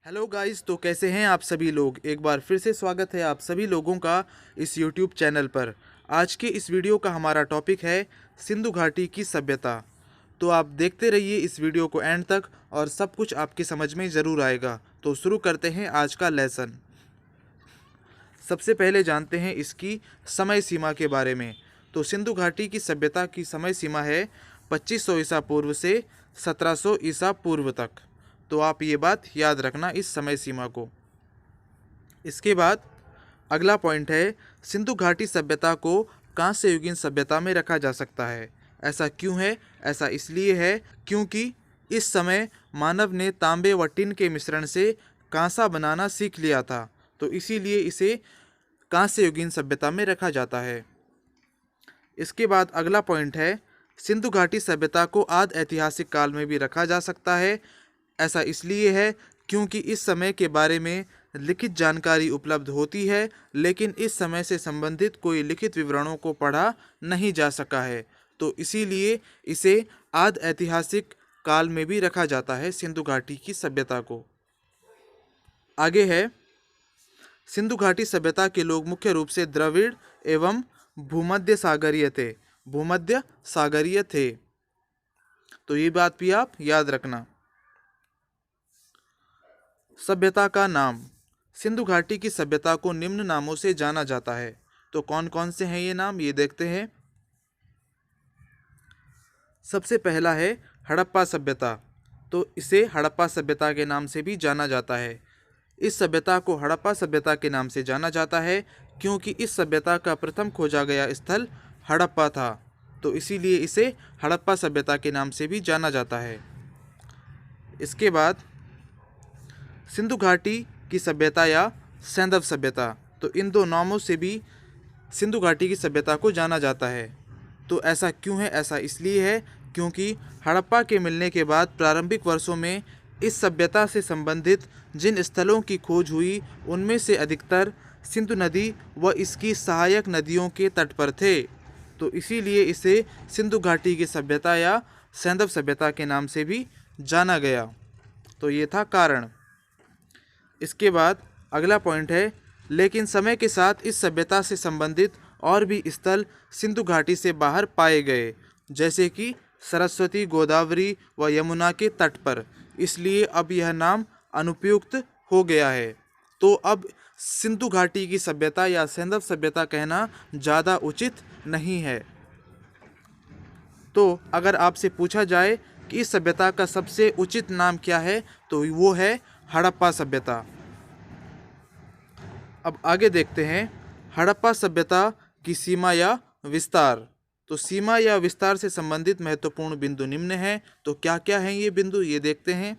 Hello guys, तो कैसे हैं आप सभी लोग। एक बार फिर से स्वागत है आप सभी लोगों का इस यूट्यूब चैनल पर। आज के इस वीडियो का हमारा टॉपिक है सिंधु घाटी की सभ्यता। तो आप देखते रहिए इस वीडियो को एंड तक और सब कुछ आपकी समझ में ज़रूर आएगा। तो शुरू करते हैं आज का लेसन। सबसे पहले जानते हैं इसकी समय सीमा के बारे में। तो सिंधु घाटी की सभ्यता की समय सीमा है 2500 ईसा पूर्व से 1700 ईसा पूर्व तक। तो आप ये बात याद रखना इस समय सीमा को। इसके बाद अगला पॉइंट है, सिंधु घाटी सभ्यता को कांस्य युगीन सभ्यता में रखा जा सकता है। ऐसा क्यों है? ऐसा इसलिए है क्योंकि इस समय मानव ने तांबे व टिन के मिश्रण से कांसा बनाना सीख लिया था, तो इसीलिए इसे कांस्य युगीन सभ्यता में रखा जाता है। इसके बाद अगला पॉइंट है, सिंधु घाटी सभ्यता को आदि ऐतिहासिक काल में भी रखा जा सकता है। ऐसा इसलिए है क्योंकि इस समय के बारे में लिखित जानकारी उपलब्ध होती है, लेकिन इस समय से संबंधित कोई लिखित विवरणों को पढ़ा नहीं जा सका है, तो इसीलिए इसे आदि ऐतिहासिक काल में भी रखा जाता है सिंधु घाटी की सभ्यता को। आगे है, सिंधु घाटी सभ्यता के लोग मुख्य रूप से द्रविड़ एवं भूमध्य सागरीय थे। भूमध्य सागरीय थे, तो ये बात भी आप याद रखना। सभ्यता का नाम। सिंधु घाटी की सभ्यता को निम्न नामों से जाना जाता है। तो कौन कौन से हैं ये नाम, ये देखते हैं। सबसे पहला है हड़प्पा सभ्यता। तो इसे हड़प्पा सभ्यता के नाम से भी जाना जाता है। इस सभ्यता को हड़प्पा सभ्यता के नाम से जाना जाता है क्योंकि इस सभ्यता का प्रथम खोजा गया स्थल हड़प्पा था, तो इसीलिए इसे हड़प्पा सभ्यता के नाम से भी जाना जाता है। इसके बाद सिंधु घाटी की सभ्यता या सैंधव सभ्यता, तो इन दो नामों से भी सिंधु घाटी की सभ्यता को जाना जाता है। तो ऐसा क्यों है? ऐसा इसलिए है क्योंकि हड़प्पा के मिलने के बाद प्रारंभिक वर्षों में इस सभ्यता से संबंधित जिन स्थलों की खोज हुई उनमें से अधिकतर सिंधु नदी व इसकी सहायक नदियों के तट पर थे, तो इसीलिए इसे सिंधु घाटी की सभ्यता या सैंधव सभ्यता के नाम से भी जाना गया। तो ये था कारण। इसके बाद अगला पॉइंट है, लेकिन समय के साथ इस सभ्यता से संबंधित और भी स्थल सिंधु घाटी से बाहर पाए गए, जैसे कि सरस्वती, गोदावरी व यमुना के तट पर, इसलिए अब यह नाम अनुपयुक्त हो गया है। तो अब सिंधु घाटी की सभ्यता या सैंधव सभ्यता कहना ज़्यादा उचित नहीं है। तो अगर आपसे पूछा जाए कि इस सभ्यता का सबसे उचित नाम क्या है, तो वो है हड़प्पा सभ्यता। अब आगे देखते हैं हड़प्पा सभ्यता की सीमा या विस्तार। तो सीमा या विस्तार से संबंधित महत्वपूर्ण बिंदु निम्न हैं। तो क्या क्या हैं ये बिंदु, ये देखते हैं।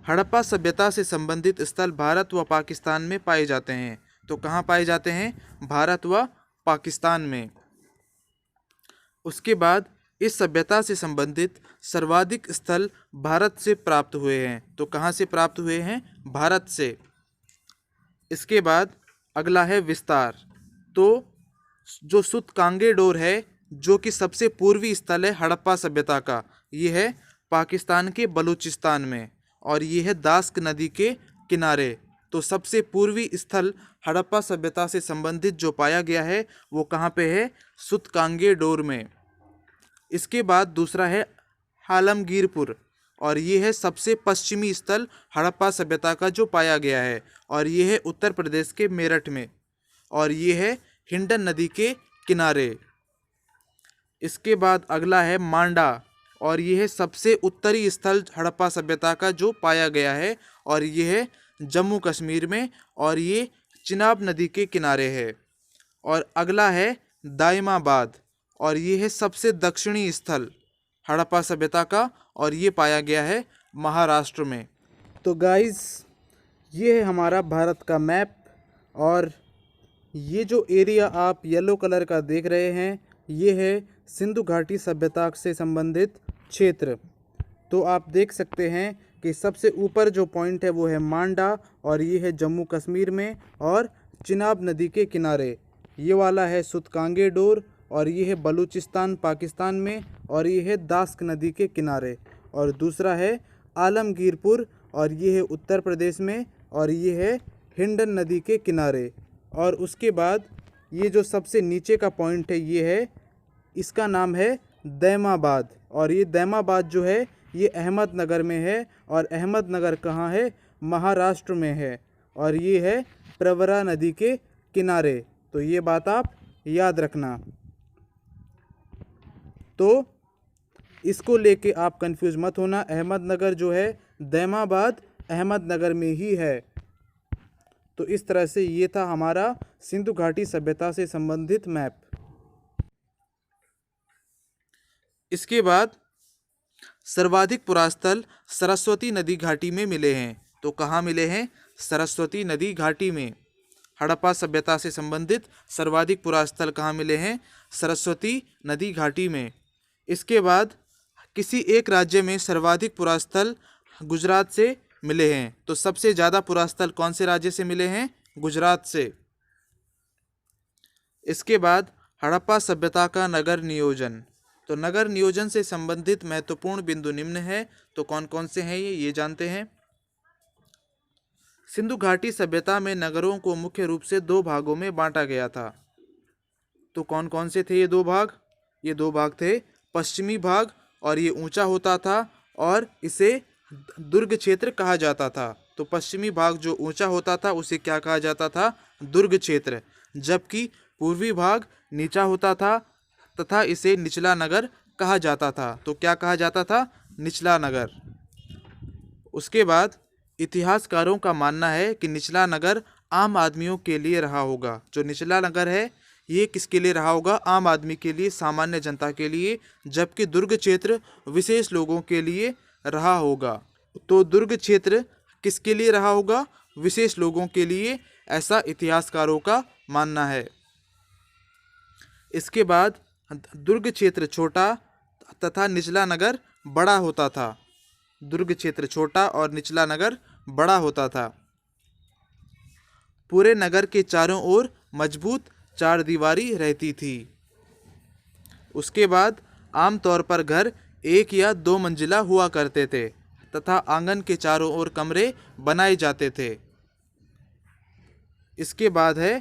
हड़प्पा सभ्यता से संबंधित स्थल भारत व पाकिस्तान में पाए जाते हैं। तो कहाँ पाए जाते हैं? भारत व पाकिस्तान में। उसके बाद इस सभ्यता से संबंधित सर्वाधिक स्थल भारत से प्राप्त हुए हैं। तो कहाँ से प्राप्त हुए हैं? भारत से। इसके बाद अगला है विस्तार। तो जो सूतकांगे डोर है, जो कि सबसे पूर्वी स्थल है हड़प्पा सभ्यता का, ये है पाकिस्तान के बलूचिस्तान में, और ये है दास्क नदी के किनारे। तो सबसे पूर्वी स्थल हड़प्पा सभ्यता से संबंधित जो पाया गया है वो कहाँ पे है? सूतकांगे डोर में। इसके बाद दूसरा है आलमगीरपुर, और ये है सबसे पश्चिमी स्थल हड़प्पा सभ्यता का जो पाया गया है, और ये है उत्तर प्रदेश के मेरठ में, और ये है हिंडन नदी के किनारे। इसके बाद अगला है मांडा, और ये है सबसे उत्तरी स्थल हड़प्पा सभ्यता का जो पाया गया है, और ये है जम्मू कश्मीर में, और ये चिनाब नदी के किनारे है। और अगला है दाइमाबाद, और ये है सबसे दक्षिणी स्थल हड़प्पा सभ्यता का, और ये पाया गया है महाराष्ट्र में। तो गाइस, ये है हमारा भारत का मैप, और ये जो एरिया आप येलो कलर का देख रहे हैं, ये है सिंधु घाटी सभ्यता से संबंधित क्षेत्र। तो आप देख सकते हैं कि सबसे ऊपर जो पॉइंट है वो है मांडा, और ये है जम्मू कश्मीर में और चिनाब नदी के किनारे। ये वाला है सूतकांगे डोर, और ये है बलूचिस्तान पाकिस्तान में, और ये है दास्क नदी के किनारे। और दूसरा है आलमगीरपुर, और ये है उत्तर प्रदेश में, और ये है हिंडन नदी के किनारे। और उसके बाद ये जो सबसे नीचे का पॉइंट है ये है, इसका नाम है दैमाबाद। और ये दैमाबाद जो है ये अहमदनगर में है, और अहमदनगर कहाँ है? महाराष्ट्र में है, और ये है प्रवरा नदी के किनारे। तो ये बात आप याद रखना। तो इसको लेके आप कंफ्यूज मत होना, अहमदनगर जो है दैमाबाद अहमदनगर में ही है। तो इस तरह से ये था हमारा सिंधु घाटी सभ्यता से संबंधित मैप। इसके बाद सर्वाधिक पुरास्थल सरस्वती नदी घाटी में मिले हैं। तो कहाँ मिले हैं? सरस्वती नदी घाटी में। हड़प्पा सभ्यता से संबंधित सर्वाधिक पुरास्थल कहाँ मिले हैं? सरस्वती नदी घाटी में। इसके बाद किसी एक राज्य में सर्वाधिक पुरास्थल गुजरात से मिले हैं। तो सबसे ज़्यादा पुरास्थल कौन से राज्य से मिले हैं? गुजरात से। इसके बाद हड़प्पा सभ्यता का नगर नियोजन। तो नगर नियोजन से संबंधित महत्वपूर्ण बिंदु निम्न है। तो कौन कौन से हैं ये जानते हैं। सिंधु घाटी सभ्यता में नगरों को मुख्य रूप से 2 भागों में बांटा गया था। तो कौन कौन से थे ये 2 भाग? ये 2 भाग थे पश्चिमी भाग, और ये ऊंचा होता था और इसे दुर्ग क्षेत्र कहा जाता था। तो पश्चिमी भाग जो ऊंचा होता था उसे क्या कहा जाता था? दुर्ग क्षेत्र। जबकि पूर्वी भाग नीचा होता था तथा इसे निचला नगर कहा जाता था। तो क्या कहा जाता था? निचला नगर। उसके बाद इतिहासकारों का मानना है कि निचला नगर आम आदमियों के लिए रहा होगा। जो निचला नगर है ये किसके लिए रहा होगा? आम आदमी के लिए, सामान्य जनता के लिए। जबकि दुर्ग क्षेत्र विशेष लोगों के लिए रहा होगा। तो दुर्ग क्षेत्र किसके लिए रहा होगा? विशेष लोगों के लिए, ऐसा इतिहासकारों का मानना है। इसके बाद दुर्ग क्षेत्र छोटा तथा निचला नगर बड़ा होता था। दुर्ग क्षेत्र छोटा और निचला नगर बड़ा होता था। पूरे नगर के चारों ओर मजबूत चारदीवारी रहती थी। उसके बाद आमतौर पर घर 1 या 2 मंजिला हुआ करते थे तथा आंगन के चारों ओर कमरे बनाए जाते थे। इसके बाद है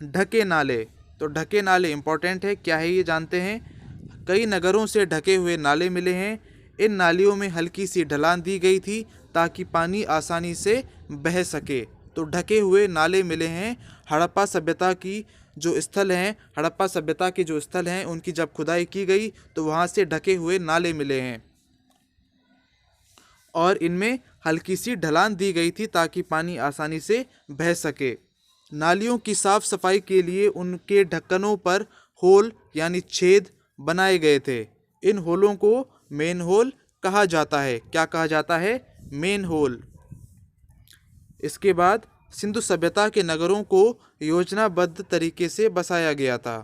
ढके नाले। तो ढके नाले इंपॉर्टेंट है, क्या है ये जानते हैं। कई नगरों से ढके हुए नाले मिले हैं। इन नालियों में हल्की सी ढलान दी गई थी ताकि पानी आसानी से बह सके। तो ढके हुए नाले मिले हैं। हड़प्पा सभ्यता की जो स्थल हैं, हड़प्पा सभ्यता के जो स्थल हैं उनकी जब खुदाई की गई तो वहाँ से ढके हुए नाले मिले हैं, और इनमें हल्की सी ढलान दी गई थी ताकि पानी आसानी से बह सके। नालियों की साफ सफाई के लिए उनके ढक्कनों पर होल यानी छेद बनाए गए थे। इन होलों को मेन होल कहा जाता है। क्या कहा जाता है? Main whole. इसके बाद सिंधु सभ्यता के नगरों को योजनाबद्ध तरीके से बसाया गया था।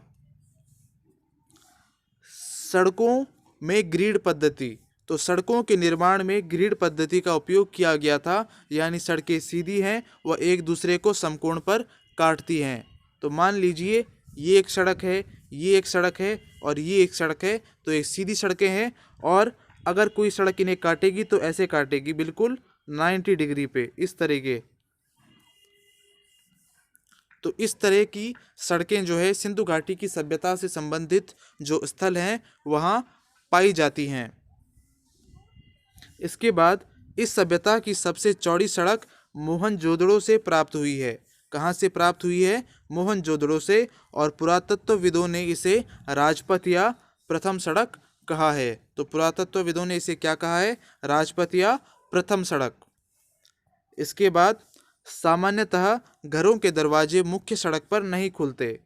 सड़कों में ग्रिड पद्धति। तो सड़कों के निर्माण में ग्रिड पद्धति का उपयोग किया गया था, यानी सड़कें सीधी हैं व एक दूसरे को समकोण पर काटती हैं। तो मान लीजिए ये एक सड़क है, ये एक सड़क है और ये एक सड़क है। तो एक सीधी सड़कें हैं, और अगर कोई सड़क इन्हें काटेगी तो ऐसे काटेगी, बिल्कुल 90 डिग्री पे, इस तरीके। तो इस तरह की सड़कें जो है सिंधु घाटी की सभ्यता से संबंधित जो स्थल हैं वहाँ पाई जाती हैं। इसके बाद इस सभ्यता की सबसे चौड़ी सड़क मोहनजोदड़ो से प्राप्त हुई है। कहाँ से प्राप्त हुई है? मोहनजोदड़ो से। और पुरातत्वविदों ने इसे राजपथ या प्रथम सड़क कहा है। तो पुरातत्वविदों ने इसे क्या कहा है? राजपथ या प्रथम सड़क। इसके बाद सामान्यतः घरों के दरवाजे मुख्य सड़क पर नहीं खुलते,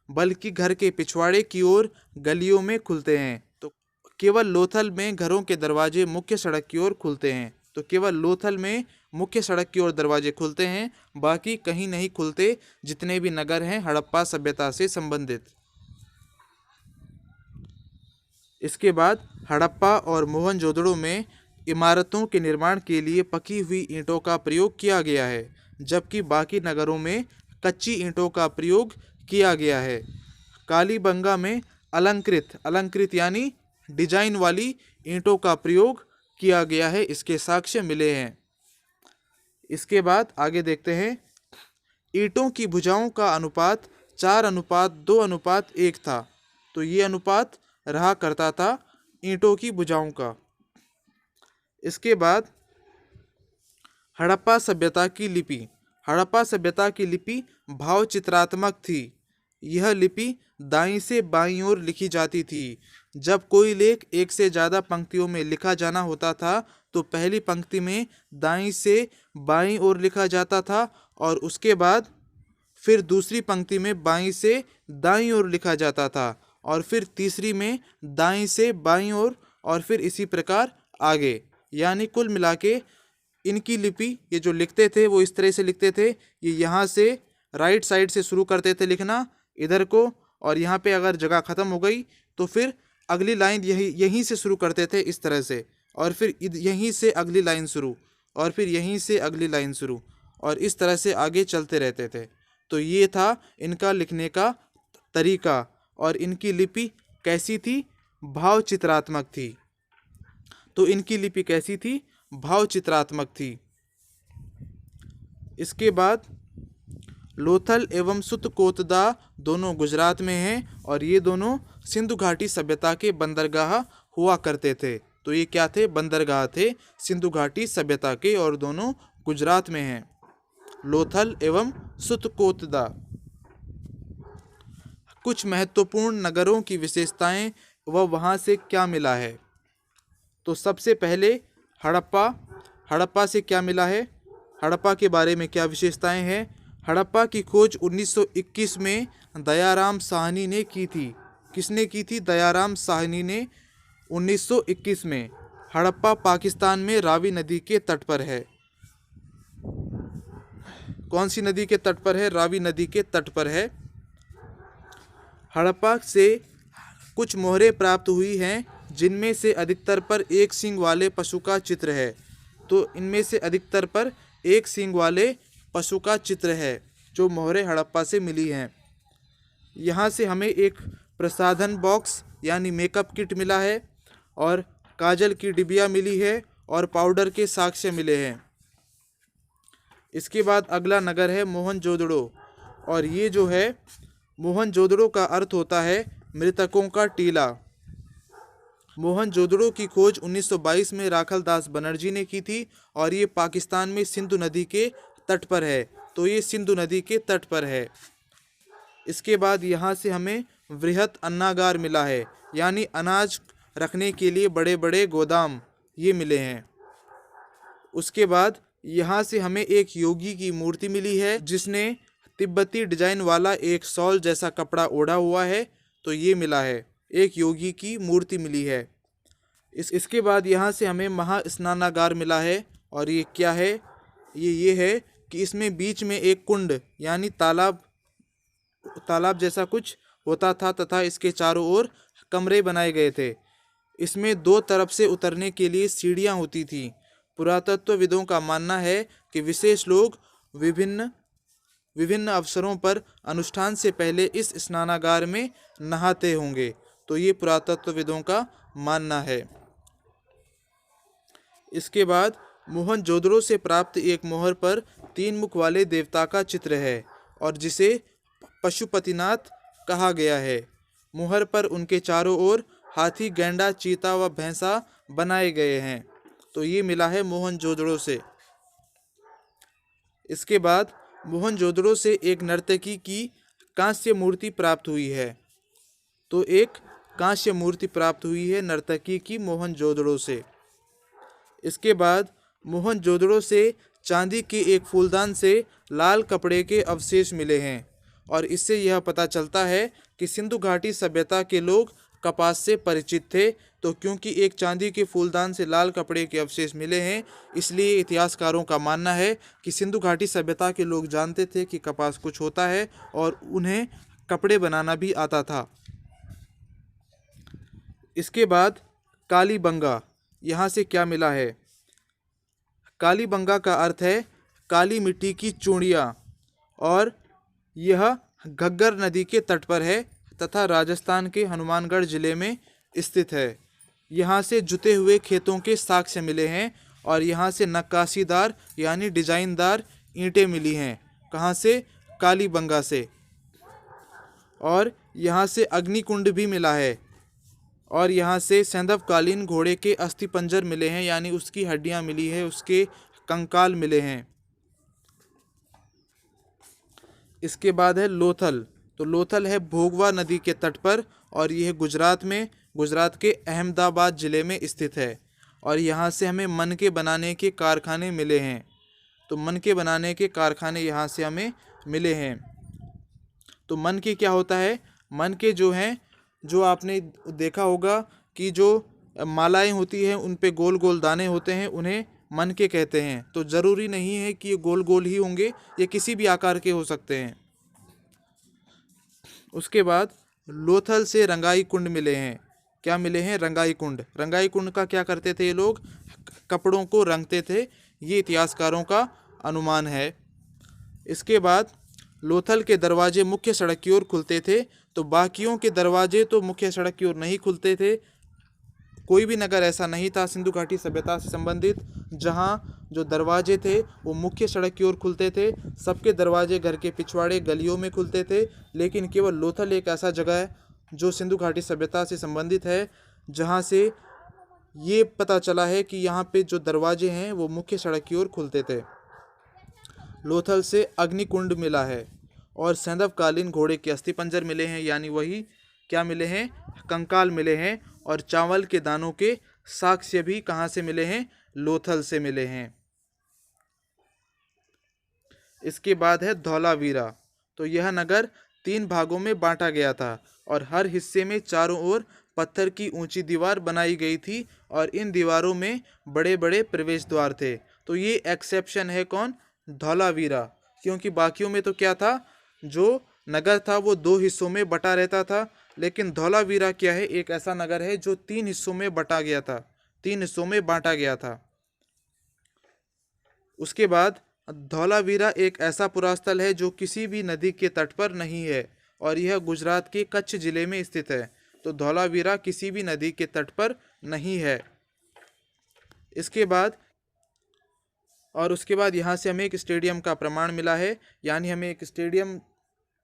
बल्कि घर के पिछवाड़े की ओर गलियों में खुलते हैं। तो केवल लोथल में घरों के दरवाजे मुख्य सड़क की ओर खुलते हैं। तो केवल लोथल में मुख्य सड़क की ओर दरवाजे खुलते हैं, बाकी कहीं नहीं खुलते, जितने भी नगर हैं हड़प्पा सभ्यता से संबंधित। इसके बाद हड़प्पा और मोहनजोदड़ो में इमारतों के निर्माण के लिए पकी हुई ईंटों का प्रयोग किया गया है, जबकि बाकी नगरों में कच्ची ईंटों का प्रयोग किया गया है। कालीबंगा में अलंकृत यानी डिजाइन वाली ईंटों का प्रयोग किया गया है, इसके साक्ष्य मिले हैं। इसके बाद आगे देखते हैं, ईंटों की भुजाओं का अनुपात 4:2:1 था। तो ये अनुपात रहा करता था ईंटों की भुजाओं का। इसके बाद हड़प्पा सभ्यता की लिपि। हड़प्पा सभ्यता की लिपि भाव चित्रात्मक थी। यह लिपि दाईं से बाईं ओर लिखी जाती थी। जब कोई लेख एक से ज़्यादा पंक्तियों में लिखा जाना होता था तो पहली पंक्ति में दाईं से बाईं ओर लिखा जाता था और उसके बाद फिर दूसरी पंक्ति में बाईं से दाईं ओर लिखा जाता था और फिर तीसरी में दाईं से बाईं ओर और फिर इसी प्रकार आगे। यानी कुल मिला के इनकी लिपि, ये जो लिखते थे वो इस तरह से लिखते थे। ये यहाँ से राइट साइड से शुरू करते थे लिखना इधर को, और यहाँ पे अगर जगह ख़त्म हो गई तो फिर अगली लाइन यहीं से शुरू करते थे इस तरह से, और फिर यहीं से अगली लाइन शुरू, और फिर यहीं से अगली लाइन शुरू, और इस तरह से आगे चलते रहते थे। तो ये था इनका लिखने का तरीका। और इनकी लिपि कैसी थी? भाव चित्रात्मक थी। तो इनकी लिपि कैसी थी? भाव चित्रात्मक थी। इसके बाद लोथल एवं सुतकोतदा दोनों गुजरात में हैं और ये दोनों सिंधु घाटी सभ्यता के बंदरगाह हुआ करते थे। तो ये क्या थे? बंदरगाह थे सिंधु घाटी सभ्यता के, और दोनों गुजरात में हैं, लोथल एवं सुतकोतदा। कुछ महत्वपूर्ण नगरों की विशेषताएं व वहाँ से क्या मिला है। तो सबसे पहले हड़प्पा। हड़प्पा से क्या मिला है? हड़प्पा के बारे में क्या विशेषताएं हैं? हड़प्पा की खोज 1921 में दयाराम साहनी ने की थी। किसने की थी? दयाराम साहनी ने 1921 में। हड़प्पा पाकिस्तान में रावी नदी के तट पर है। कौन सी नदी के तट पर है? रावी नदी के तट पर है। हड़प्पा से कुछ मोहरें प्राप्त हुई हैं जिनमें से अधिकतर पर एक सींग वाले पशु का चित्र है। तो इनमें से अधिकतर पर एक सींग वाले पशु का चित्र है जो मोहरें हड़प्पा से मिली हैं। यहाँ से हमें एक प्रसाधन बॉक्स यानी मेकअप किट मिला है, और काजल की डिबिया मिली है, और पाउडर के साक्ष्य मिले हैं। इसके बाद अगला नगर है मोहनजोदड़ो, और ये जो है मोहनजोदड़ो का अर्थ होता है मृतकों का टीला। मोहनजोदड़ो की खोज 1922 में राखल दास बनर्जी ने की थी, और ये पाकिस्तान में सिंधु नदी के तट पर है। तो ये सिंधु नदी के तट पर है। इसके बाद यहाँ से हमें वृहत अन्नागार मिला है, यानी अनाज रखने के लिए बड़े बड़े गोदाम ये मिले हैं। उसके बाद यहाँ से हमें एक योगी की मूर्ति मिली है जिसने तिब्बती डिजाइन वाला एक शॉल जैसा कपड़ा ओढ़ा हुआ है। तो ये मिला है, एक योगी की मूर्ति मिली है। इसके बाद यहाँ से हमें महास्नानागार मिला है, और ये क्या है? ये है कि इसमें बीच में एक कुंड यानी तालाब जैसा कुछ होता था तथा इसके चारों ओर कमरे बनाए गए थे। इसमें दो तरफ से उतरने के लिए सीढ़ियाँ होती थीं। पुरातत्वविदों का मानना है कि विशेष लोग विभिन्न अवसरों पर अनुष्ठान से पहले इस स्नानागार में नहाते होंगे। तो ये पुरातत्वविदों का मानना है। इसके बाद मोहनजोदड़ो से प्राप्त एक मोहर पर 3 मुख वाले देवता का चित्र है और जिसे पशुपतिनाथ कहा गया है। मोहर पर उनके चारों ओर हाथी, गैंडा, चीता व भैंसा बनाए गए हैं। तो ये मिला है मोहनजोदड़ो से। इसके बाद मोहनजोदड़ो से एक नर्तकी की कांस्य मूर्ति प्राप्त हुई है। तो एक कांस्य मूर्ति प्राप्त हुई है नर्तकी की मोहनजोदड़ो से। इसके बाद मोहनजोदड़ो से चांदी के एक फूलदान से लाल कपड़े के अवशेष मिले हैं, और इससे यह पता चलता है कि सिंधु घाटी सभ्यता के लोग कपास से परिचित थे। तो क्योंकि एक चांदी के फूलदान से लाल कपड़े के अवशेष मिले हैं, इसलिए इतिहासकारों का मानना है कि सिंधु घाटी सभ्यता के लोग जानते थे कि कपास कुछ होता है और उन्हें कपड़े बनाना भी आता था। इसके बाद कालीबंगा, यहाँ से क्या मिला है? कालीबंगा का अर्थ है काली मिट्टी की चूड़ियाँ, और यह घग्गर नदी के तट पर है तथा राजस्थान के हनुमानगढ़ जिले में स्थित है। यहाँ से जुते हुए खेतों के साक्ष्य मिले हैं, और यहाँ से नक्काशीदार यानी डिजाइनदार ईंटें मिली हैं। कहाँ से? कालीबंगा से। और यहाँ से अग्निकुंड भी मिला है। और यहाँ से सैंधवकालीन घोड़े के अस्थि पंजर मिले हैं, यानी उसकी हड्डियाँ मिली है, उसके कंकाल मिले हैं। इसके बाद है लोथल। तो लोथल है भोगवा नदी के तट पर और यह गुजरात के अहमदाबाद ज़िले में स्थित है। और यहाँ से हमें मन के बनाने के कारखाने मिले हैं। तो मन के बनाने के कारखाने यहाँ से हमें मिले हैं। तो मन के क्या होता है? मन के जो हैं, जो आपने देखा होगा कि जो मालाएं होती हैं उन पे गोल गोल दाने होते हैं, उन्हें मन के कहते हैं। तो ज़रूरी नहीं है कि ये गोल गोल ही होंगे, ये किसी भी आकार के हो सकते हैं। उसके बाद लोथल से रंगाई कुंड मिले हैं। क्या मिले हैं? रंगाई कुंड। रंगाई कुंड का क्या करते थे ये लोग? कपड़ों को रंगते थे, ये इतिहासकारों का अनुमान है। इसके बाद लोथल के दरवाजे मुख्य सड़क की ओर खुलते थे, तो बाकियों के दरवाजे तो मुख्य सड़क की ओर नहीं खुलते थे। कोई भी नगर ऐसा नहीं था सिंधु घाटी सभ्यता से संबंधित जहाँ जो दरवाजे थे वो मुख्य सड़क की ओर खुलते थे। सबके दरवाजे घर के पिछवाड़े गलियों में खुलते थे, लेकिन केवल लोथल एक ऐसा जगह है जो सिंधु घाटी सभ्यता से संबंधित है जहाँ से ये पता चला है कि यहाँ पे जो दरवाजे हैं वो मुख्य सड़क की ओर खुलते थे। लोथल से अग्निकुंड मिला है और सैंधवकालीन घोड़े के अस्थि पंजर मिले हैं, यानी वही क्या मिले हैं? कंकाल मिले हैं। और चावल के दानों के साक्ष्य भी कहाँ से मिले हैं? लोथल से मिले हैं। इसके बाद है धौलावीरा। तो यह नगर 3 भागों में बांटा गया था और हर हिस्से में चारों ओर पत्थर की ऊंची दीवार बनाई गई थी और इन दीवारों में बड़े बड़े प्रवेश द्वार थे। तो ये एक्सेप्शन है कौन? धौलावीरा। क्योंकि बाकियों में तो क्या था, जो नगर था वो 2 हिस्सों में बटा रहता था, लेकिन धौलावीरा क्या है? एक ऐसा नगर है जो 3 हिस्सों में बटा गया था, 3 हिस्सों में बांटा गया था। उसके बाद धौलावीरा एक ऐसा पुरास्थल है जो किसी भी नदी के तट पर नहीं है और यह गुजरात के कच्छ जिले में स्थित है। तो धौलावीरा किसी भी नदी के तट पर नहीं है। इसके बाद उसके बाद यहाँ से हमें एक स्टेडियम का प्रमाण मिला है, यानी हमें एक स्टेडियम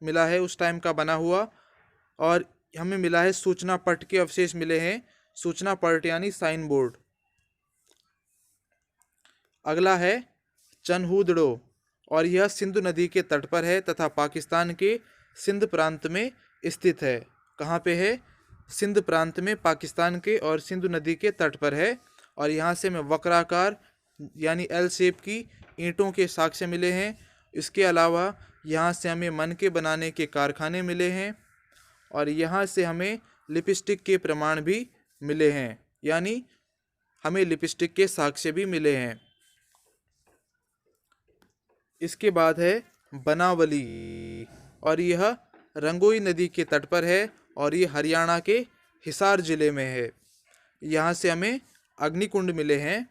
मिला है उस टाइम का बना हुआ। और हमें मिला है सूचना पट के अवशेष मिले हैं, सूचना पट यानी साइन बोर्ड। अगला है चनहूदड़ो और यह सिंधु नदी के तट पर है तथा पाकिस्तान के सिंध प्रांत में स्थित है। कहाँ पे है? सिंध प्रांत में, पाकिस्तान के और सिंधु नदी के तट पर है। और यहाँ से हमें वक्राकार यानी एल शेप की ईंटों के साक्ष्य मिले हैं। इसके अलावा यहाँ से हमें मन के बनाने के कारखाने मिले हैं और यहाँ से हमें लिपस्टिक के प्रमाण भी मिले हैं, यानी हमें लिपस्टिक के साक्ष्य भी मिले हैं। इसके बाद है बनावली और यह रंगोई नदी के तट पर है और ये हरियाणा के हिसार जिले में है। यहाँ से हमें अग्निकुंड मिले हैं।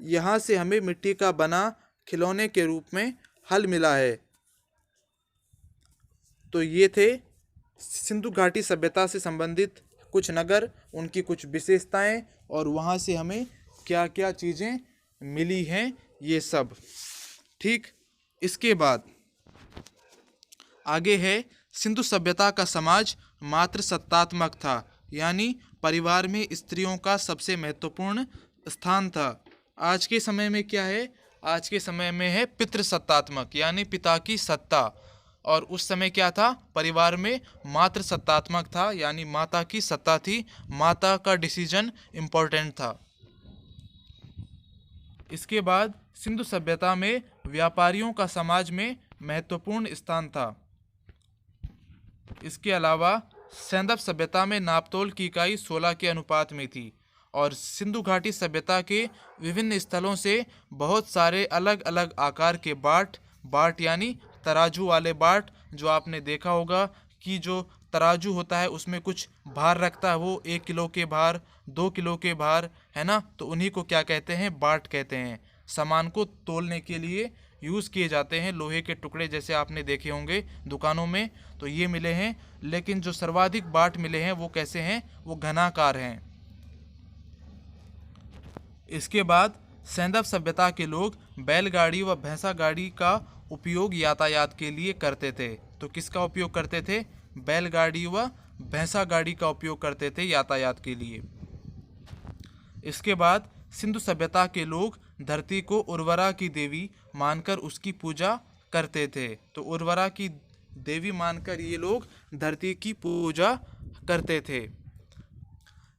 यहाँ से हमें मिट्टी का बना खिलौने के रूप में हल मिला है। तो ये थे सिंधु घाटी सभ्यता से संबंधित कुछ नगर, उनकी कुछ विशेषताएं और वहाँ से हमें क्या क्या चीज़ें मिली हैं, ये सब। ठीक, इसके बाद आगे है सिंधु सभ्यता का समाज मात्र सत्तात्मक था, यानी परिवार में स्त्रियों का सबसे महत्वपूर्ण स्थान था। आज के समय में क्या है? आज के समय में है पितृसत्तात्मक, यानी पिता की सत्ता। और उस समय क्या था? परिवार में मात्र सत्तात्मक था, यानी माता की सत्ता थी, माता का डिसीजन इम्पोर्टेंट था। इसके बाद सिंधु सभ्यता में व्यापारियों का समाज में महत्वपूर्ण स्थान था। इसके अलावा सैंधव सभ्यता में नापतोल की इकाई 16 के अनुपात में थी और सिंधु घाटी सभ्यता के विभिन्न स्थलों से बहुत सारे अलग अलग आकार के बाट यानी तराजू वाले बाट, जो आपने देखा होगा कि जो तराजू होता है उसमें कुछ भार रखता है, वो 1 किलो के भार, 2 किलो के भार, है ना। तो उन्हीं को क्या कहते हैं? बाट कहते हैं। सामान को तोलने के लिए यूज़ किए जाते हैं, लोहे के टुकड़े जैसे आपने देखे होंगे दुकानों में, तो ये मिले हैं। लेकिन जो सर्वाधिक बाट मिले हैं वो कैसे हैं? वो घनाकार हैं। इसके बाद सैंधव सभ्यता के लोग बैलगाड़ी व भैंसा गाड़ी का उपयोग यातायात के लिए करते थे। तो किसका उपयोग करते थे? बैलगाड़ी व भैंसा गाड़ी का उपयोग करते थे यातायात के लिए। इसके बाद सिंधु सभ्यता के लोग धरती को उर्वरा की देवी मानकर उसकी पूजा करते थे। तो उर्वरा की देवी मानकर ये लोग धरती की पूजा करते थे।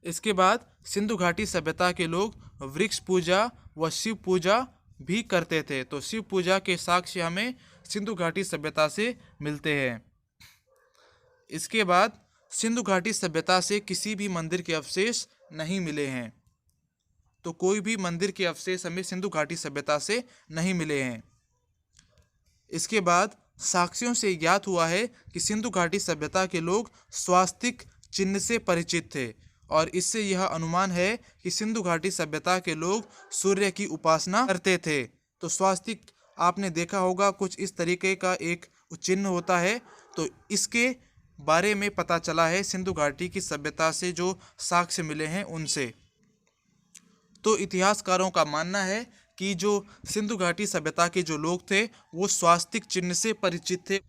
इसके बाद सिंधु घाटी सभ्यता के लोग वृक्ष पूजा व शिव पूजा भी करते थे। तो शिव पूजा के साक्ष्य हमें सिंधु घाटी सभ्यता से मिलते हैं। इसके बाद सिंधु घाटी सभ्यता से किसी भी मंदिर के अवशेष नहीं मिले हैं। तो कोई भी मंदिर के अवशेष हमें सिंधु घाटी सभ्यता से नहीं मिले हैं। इसके बाद साक्ष्यों से ज्ञात हुआ है कि सिंधु घाटी सभ्यता के लोग स्वास्तिक चिन्ह से परिचित थे और इससे यह अनुमान है कि सिंधु घाटी सभ्यता के लोग सूर्य की उपासना करते थे। तो स्वास्तिक आपने देखा होगा, कुछ इस तरीके का एक चिन्ह होता है। तो इसके बारे में पता चला है सिंधु घाटी की सभ्यता से जो साक्ष्य मिले हैं उनसे। तो इतिहासकारों का मानना है कि जो सिंधु घाटी सभ्यता के जो लोग थे वो स्वास्तिक चिन्ह से परिचित थे।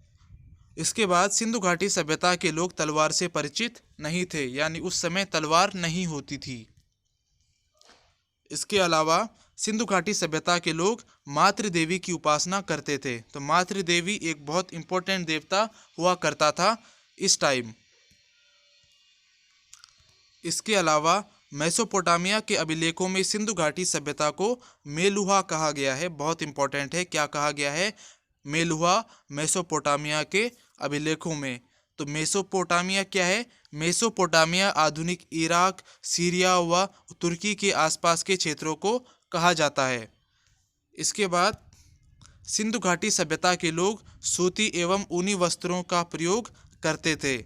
इसके बाद सिंधु घाटी सभ्यता के लोग तलवार से परिचित नहीं थे, यानी उस समय तलवार नहीं होती थी। इसके अलावा सिंधु घाटी सभ्यता के लोग मातृ देवी की उपासना करते थे। तो मातृ देवी एक बहुत इंपॉर्टेंट देवता हुआ करता था इस टाइम। इसके अलावा मेसोपोटामिया के अभिलेखों में सिंधु घाटी सभ्यता को मेलुहा कहा गया है। बहुत इंपॉर्टेंट है, क्या कहा गया है? मेलुहा, मेसोपोटामिया के अभिलेखों में। तो मेसोपोटामिया क्या है? मेसोपोटामिया आधुनिक इराक, सीरिया व तुर्की के आसपास के क्षेत्रों को कहा जाता है। इसके बाद सिंधु घाटी सभ्यता के लोग सूती एवं ऊनी वस्त्रों का प्रयोग करते थे।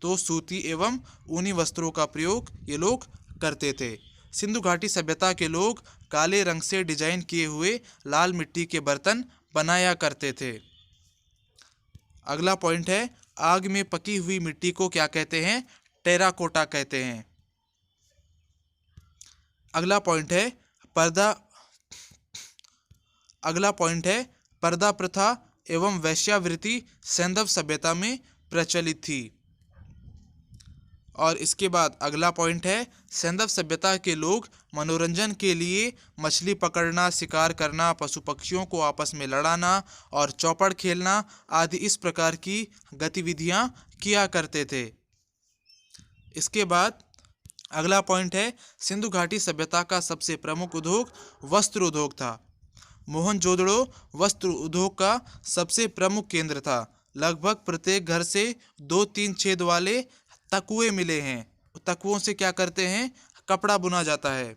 तो सूती एवं ऊनी वस्त्रों का प्रयोग ये लोग करते थे। सिंधु घाटी सभ्यता के लोग काले रंग से डिजाइन किए हुए लाल मिट्टी के बर्तन बनाया करते थे। अगला पॉइंट है, आग में पकी हुई मिट्टी को क्या कहते हैं? टेराकोटा कहते हैं। अगला पॉइंट है पर्दा प्रथा एवं वेश्यावृत्ति सैंधव सभ्यता में प्रचलित थी। और इसके बाद अगला पॉइंट है, सैंधव सभ्यता के लोग मनोरंजन के लिए मछली पकड़ना, शिकार करना, पशु पक्षियों को आपस में लड़ाना और चौपड़ खेलना आदि इस प्रकार की गतिविधियां किया करते थे। इसके बाद अगला पॉइंट है, सिंधु घाटी सभ्यता का सबसे प्रमुख उद्योग वस्त्र उद्योग था। मोहनजोदड़ो वस्त्र उद्योग का सबसे प्रमुख केंद्र था। लगभग प्रत्येक घर से 2-3 छेद वाले तकुए मिले हैं। तकुओं से क्या करते हैं? कपड़ा बुना जाता है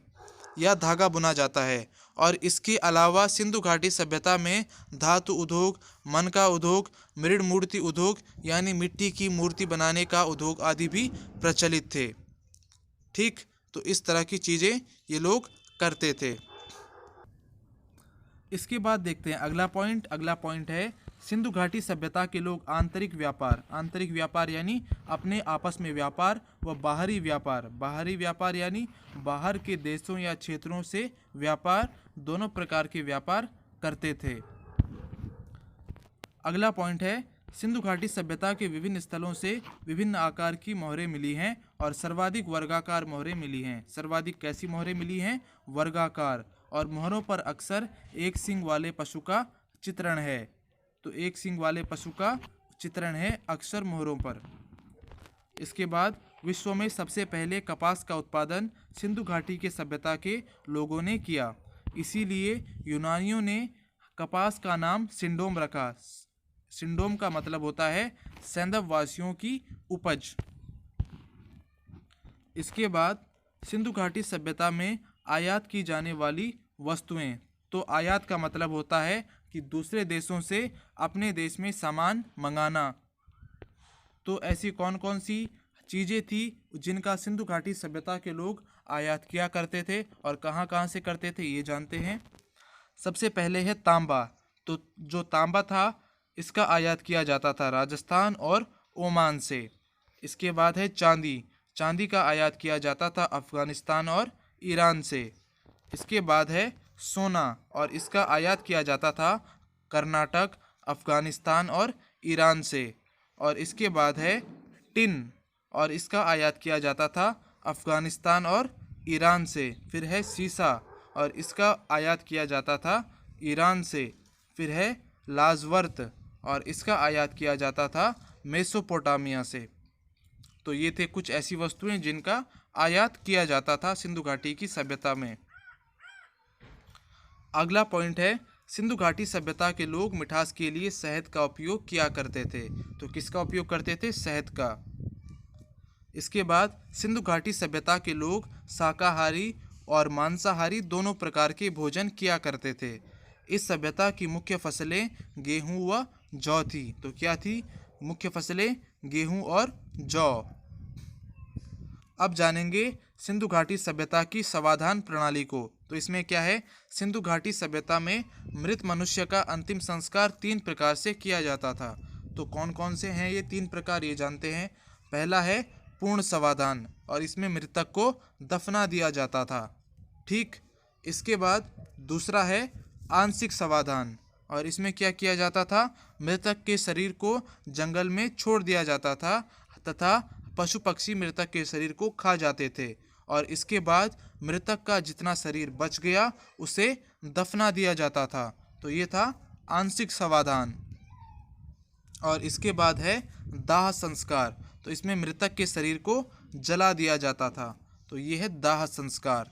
या धागा बुना जाता है। और इसके अलावा सिंधु घाटी सभ्यता में धातु उद्योग, मनका उद्योग, मृण मूर्ति उद्योग यानी मिट्टी की मूर्ति बनाने का उद्योग आदि भी प्रचलित थे। ठीक, तो इस तरह की चीज़ें ये लोग करते थे। इसके बाद देखते हैं अगला पॉइंट है, सिंधु घाटी सभ्यता के लोग आंतरिक व्यापार यानी अपने आपस में व्यापार व बाहरी व्यापार यानी बाहर के देशों या क्षेत्रों से व्यापार, दोनों प्रकार के व्यापार करते थे। अगला पॉइंट है, सिंधु घाटी सभ्यता के विभिन्न स्थलों से विभिन्न आकार की मोहरें मिली हैं और सर्वाधिक वर्गाकार मोहरें मिली हैं। सर्वाधिक कैसी मोहरें मिली हैं? वर्गाकार। और मोहरों पर अक्सर एक सींग वाले पशु का चित्रण है। तो एक सींग वाले पशु का चित्रण है अक्सर मोहरों पर। इसके बाद विश्व में सबसे पहले कपास का उत्पादन सिंधु घाटी के सभ्यता के लोगों ने किया। इसीलिए यूनानियों ने कपास का नाम सिंडोम रखा। सिंडोम का मतलब होता है सैंधव वासियों की उपज। इसके बाद सिंधु घाटी सभ्यता में आयात की जाने वाली वस्तुएं। तो आयात का मतलब होता है कि दूसरे देशों से अपने देश में सामान मंगाना। तो ऐसी कौन कौन सी चीज़ें थी जिनका सिंधु घाटी सभ्यता के लोग आयात किया करते थे और कहाँ कहाँ से करते थे, ये जानते हैं। सबसे पहले है तांबा। तो जो तांबा था इसका आयात किया जाता था राजस्थान और ओमान से। इसके बाद है चांदी। चांदी का आयात किया जाता था अफगानिस्तान और ईरान से। इसके बाद है सोना, और इसका आयात किया जाता था कर्नाटक, अफ़गानिस्तान और ईरान से। और इसके बाद है टिन, और इसका आयात किया जाता था अफ़गानिस्तान और ईरान से। फिर है सीसा, और इसका आयात किया जाता था ईरान से। फिर है लाजवर्त, और इसका आयात किया जाता था मेसोपोटामिया से। तो ये थे कुछ ऐसी वस्तुएं जिनका आयात किया जाता था सिंधु घाटी की सभ्यता में। अगला पॉइंट है, सिंधु घाटी सभ्यता के लोग मिठास के लिए शहद का उपयोग किया करते थे। तो किसका उपयोग करते थे? शहद का। इसके बाद सिंधु घाटी सभ्यता के लोग शाकाहारी और मांसाहारी दोनों प्रकार के भोजन किया करते थे। इस सभ्यता की मुख्य फसलें गेहूं व जौ थी। तो क्या थी? मुख्य फसलें गेहूं और जौ। अब जानेंगे सिंधु घाटी सभ्यता की समाधान प्रणाली को। तो इसमें क्या है? सिंधु घाटी सभ्यता में मृत मनुष्य का अंतिम संस्कार 3 प्रकार से किया जाता था। तो कौन कौन से हैं ये 3 प्रकार, ये जानते हैं। पहला है पूर्ण समाधान, और इसमें मृतक को दफना दिया जाता था। ठीक। इसके बाद दूसरा है आंशिक समाधान, और इसमें क्या किया जाता था? मृतक के शरीर को जंगल में छोड़ दिया जाता था तथा पशु पक्षी मृतक के शरीर को खा जाते थे, और इसके बाद मृतक का जितना शरीर बच गया उसे दफना दिया जाता था। तो ये था आंशिक समाधान। और इसके बाद है दाह संस्कार। तो इसमें मृतक के शरीर को जला दिया जाता था। तो ये है दाह संस्कार।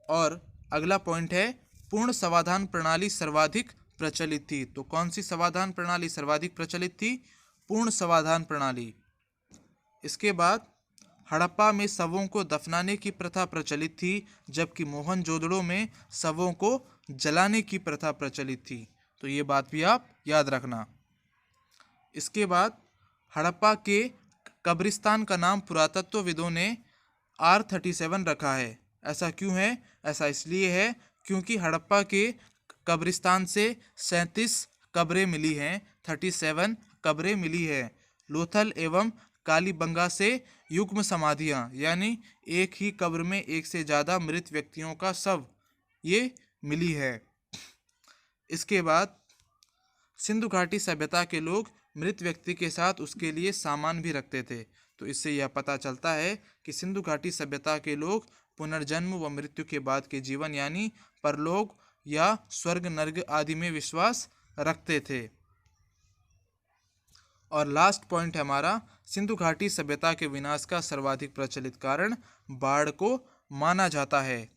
और अगला पॉइंट है पूर्ण समाधान प्रणाली सर्वाधिक प्रचलित थी। तो कौन सी समाधान प्रणाली सर्वाधिक प्रचलित थी? पूर्ण समाधान प्रणाली। इसके बाद हड़प्पा में शवों को दफनाने की प्रथा प्रचलित थी, जबकि मोहनजोदड़ो में शवों को जलाने की प्रथा प्रचलित थी। तो ये बात भी आप याद रखना। इसके बाद हड़प्पा के कब्रिस्तान का नाम पुरातत्वविदों ने R37 रखा है। ऐसा क्यों है? ऐसा इसलिए है क्योंकि हड़प्पा के कब्रिस्तान से 37 कब्रें मिली हैं, 37 कब्रें मिली है। लोथल एवं कालीबंगा से युग्म समाधियां, यानी एक ही कब्र में एक से ज़्यादा मृत व्यक्तियों का शव ये मिली है। इसके बाद सिंधु घाटी सभ्यता के लोग मृत व्यक्ति के साथ उसके लिए सामान भी रखते थे। तो इससे यह पता चलता है कि सिंधु घाटी सभ्यता के लोग पुनर्जन्म व मृत्यु के बाद के जीवन यानी परलोक या स्वर्ग नर्क आदि में विश्वास रखते थे। और लास्ट पॉइंट है हमारा, सिंधु घाटी सभ्यता के विनाश का सर्वाधिक प्रचलित कारण बाढ़ को माना जाता है।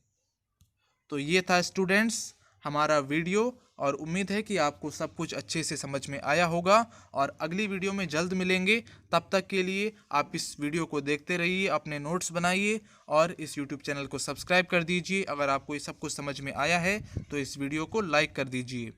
तो ये था स्टूडेंट्स हमारा वीडियो, और उम्मीद है कि आपको सब कुछ अच्छे से समझ में आया होगा। और अगली वीडियो में जल्द मिलेंगे। तब तक के लिए आप इस वीडियो को देखते रहिए, अपने नोट्स बनाइए और इस यूट्यूब चैनल को सब्सक्राइब कर दीजिए। अगर आपको ये सब कुछ समझ में आया है तो इस वीडियो को लाइक कर दीजिए।